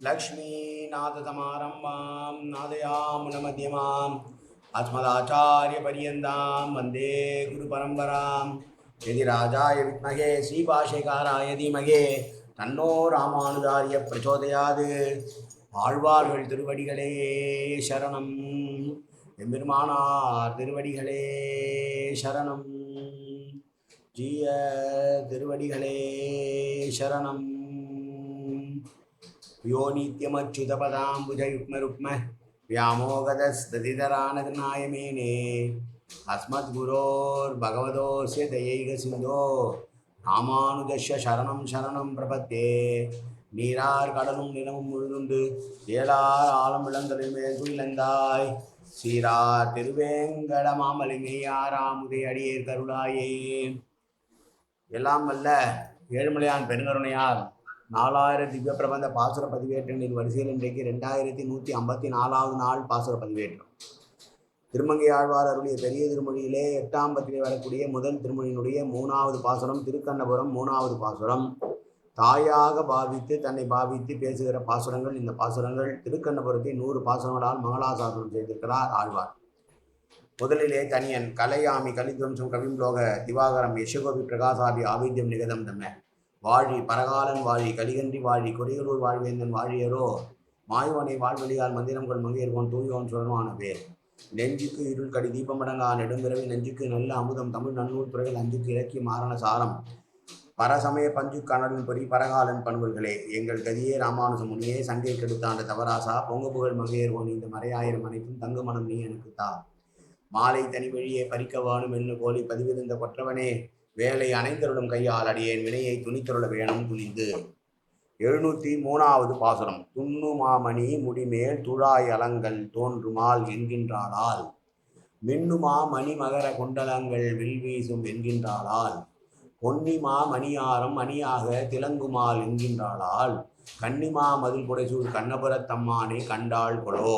लक्ष्मीनाथसमारम्भां नादयामुनमध्यमाम् अस्मदाचार्यपर्यन्तां वन्दे गुरुपरम्परां यतिराजाय विद्महे श्रीभाष्यकाराय धीमहि तन्नो रामानुजार्य प्रचोदयात् ஆழ்வார்கள் திருவடிகளே சரணம் எம்பெருமானார் திருவடிகளே சரணம் ஜீய திருவடிகளே சரணம் यो नित्यमच्युतपदाम्बुजयुग्मरुक्म व्यामोगदस्तदितरानगनायमेने अस्मद्गुरोर्भगवतोऽस्य दयैकसिन्धो ராமானுஜஸ்ய சரணம் சரணம் பிரபத்தே. நீரார் கடலும் நிலமும் முழுதுண்டு ஏழார் ஆழம் இளந்தலில் மேல் துயிலந்தாய் சீரார் திருவேங்கட மாமலை மெய்யாராமுதை அடியேர் கருளாயே. எல்லாம் வல்ல ஏழுமலையான் பெருங்கருணையால் 4000 திவ்ய பிரபந்த பாசுர பதிவேற்றங்களின் வரிசையில் இன்றைக்கு 2154வது நாள் பாசுர பதிவேற்றம். திருமங்கை ஆழ்வார் அருளிய பெரிய திருமொழியிலே 8ஆம் பத்திலே வரக்கூடிய முதல் திருமொழியினுடைய 3வது பாசுரம், திருக்கண்ணபுரம் 3வது பாசுரம். தாயாக பாவித்து தன்னை பாவித்து பேசுகிற பாசுரங்கள் இந்த பாசுரங்கள். திருக்கண்ணபுரத்தை 100 பாசுரங்களால் மங்களாசாசனம் செய்திருக்கிறார் ஆழ்வார். முதலிலே தனியன் கலையாமி கலித்வம்சம் கவிம்லோக திவாகரம் யசகோபி பிரகாசாபி ஆவித்யம் நிகதம் தம்ம வாழி பரகாலன் வாழி கலிகன்றி வாழி கொடியலூர் வாழ்வேந்தன் வாழியரோ மாயுவனை வாழ்வழியால் மந்திரங்கள் மங்கையர்கோன் தூயோன் சுரமான பேர். நெஞ்சுக்கு இருள் கடி தீபமடங்கா நெடும்பிறவி நெஞ்சுக்கு நல்ல அமுதம் தமிழ் நன்னூல் துறைகள் அஞ்சுக்கு இலக்கிய மாரண சாரம் பரசமய பஞ்சு கணலின் பொறி பரகாலன் பண்புகளே. எங்கள் கதியே ராமானுஜ முனியே சங்கை கெடுத்தாண்ட தவராசா பொங்க புகழ் மங்கையர்கோன் இந்த மறையாயிரம் அனைத்தும் தங்கு மனம் நீ எனக்கு தா. மாலை தனி வழியே பறிக்க வேணும் என்று கோலி பதிவிருந்த கொற்றவனே வேலை அனைந்தருளும் கையால் அடியேன் வினையை துணித்தருள வேணும் துணிந்து. 703வது பாசுரம். துண்ணுமாமணி முடிமேல் துழாய் அலங்கள் தோன்றுமால் என்கின்றாளால் மின்னுமா மணி மகர குண்டலங்கள் வில்வீசும் என்கின்றாளால் பொன்னிமா மணியாரம் மணியாக திலங்குமால் என்கின்றாளால் கன்னிமா மதில் புடைசூழ் கண்ணபுரத்தம்மானே கண்டாள் கொலோ.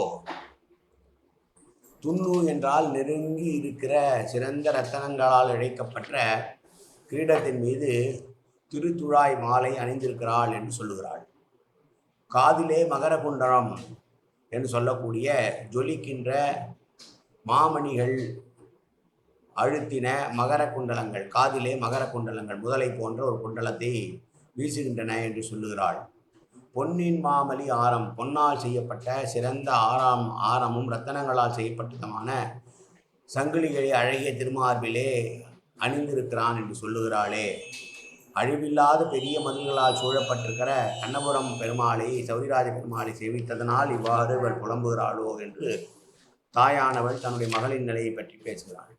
துண்ணு என்றால் நெருங்கி இருக்கிற சிறந்த இரத்தனங்களால் இழைக்கப்பட்ட கிரீடத்தின் மீது திருத்துழாய் மாலை அணிந்திருக்கிறாள் என்று சொல்லுகிறாள். காதிலே மகர குண்டலம் என்று சொல்லக்கூடிய ஜொலிக்கின்ற மாமணிகள் அழுத்தின மகர குண்டலங்கள், காதிலே மகர குண்டலங்கள் முதலை போன்ற ஒரு குண்டலத்தை வீசுகின்றன என்று சொல்லுகிறாள். பொன்னின் மாமலி ஆரம், பொன்னால் செய்யப்பட்ட சிறந்த ஆரமும் இரத்தனங்களால் செய்யப்பட்டதுமான சங்கிலிகளை அழகிய திருமார்பிலே அணிந்திருக்கிறான் என்று சொல்லுகிறாளே. அழிவில்லாத பெரிய மதில்களால் சூழப்பட்டிருக்கிற கண்ணபுரம் பெருமாளை சௌரிராஜ பெருமாளை சேவித்ததனால் இவ்வாறு இவள் புலம்புகிறாளோ என்று தாயானவள் தன்னுடைய மகளின் நிலையை பற்றி பேசுகிறாள்.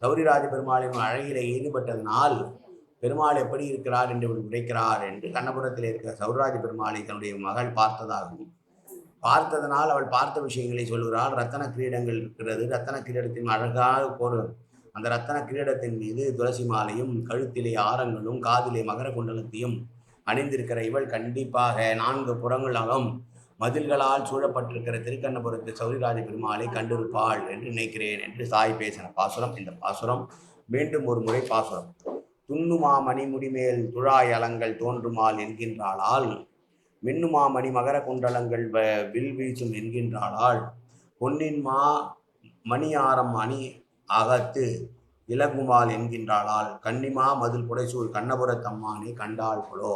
சௌரிராஜ பெருமாளின் அழகிலே ஈடுபட்டதனால் பெருமாள் எப்படி இருக்கிறார் என்று உரைக்கிறார் என்று கண்ணபுரத்தில் இருக்கிற சௌராஜ பெருமாளை தன்னுடைய மகள் பார்த்ததாகவும் பார்த்ததனால் அவள் பார்த்த விஷயங்களை சொல்கிறாள். ரத்தன கிரீடங்கள் இருக்கிறது, ரத்தன கிரீடத்தின் அழகாக ஒரு அந்த ரத்தன கிரீடத்தின் மீது துளசி மாலையும் கழுத்திலே ஆரங்களும் காதிலே மகர குண்டலத்தையும் அணிந்திருக்கிற இவள் கண்டிப்பாக 4 புறங்களாலும் மதில்களால் சூழப்பட்டிருக்கிற திருக்கண்ணபுரத்து சௌரிராஜ பெருமாளை கண்டிருப்பாள் என்று நினைக்கிறேன் என்று சாய் பேசின பாசுரம் இந்த பாசுரம். மீண்டும் ஒரு முறை பாசுரம். துண்ணுமா மணி முடிமேல் துழாய் அலங்கள் தோன்றுமால் என்கின்றாளால் மின்னுமா மணி மகர குண்டலங்கள் வில் வீசும் என்கின்றாளால் பொன்னின்மா மணியாரம் அணி அகத்து இலகுமால் என்கின்றாளால் கன்னிமா மதில் புடைசூழ் கண்ணபுரத்தம்மானை கண்டாள் கொலோ.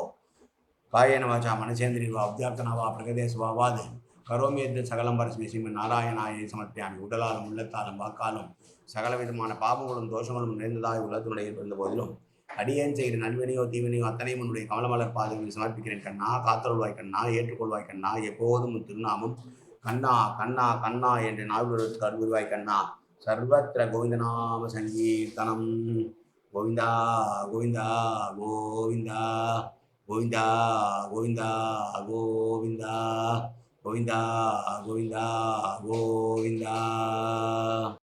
காயேன வாசா மனசேந்திரிவா அப்தியார்த்தனாவா பிரகதேசவாவாது கரோமியத்து சகலம் பரஸ்மி ஸ்ரீமன் நாராயணாயை சமர்ப்பியாமி. உடலாலும் உள்ளத்தாலும் வாக்காலும் சகல விதமான பாபங்களும் தோஷங்களும் நிறைந்ததாய் உள்ளத்தினுடைய இருந்த போதிலும் அடியேன் செய்கிற நல்வினையோ தீவினையோ அத்தனையும் உன்னுடைய கமலமலர் பாதங்களில் சமர்ப்பிக்கிறேன் கண்ணா. காத்தருள்வாய் கண்ணா, ஏற்றுக்கொள்வாய் கண்ணா. எப்போதும் திருநாமம் கண்ணா கண்ணா கண்ணா என்று நால்வருக்கு அருள்வாய் கண்ணா. சர்வத்திர கோவிந்தநாம சங்கீர்த்தனம். கோவிந்தா கோவிந்தா கோவிந்தா கோவிந்தா கோவிந்தா கோவிந்தா கோவிந்தா கோவிந்தா கோவிந்தா.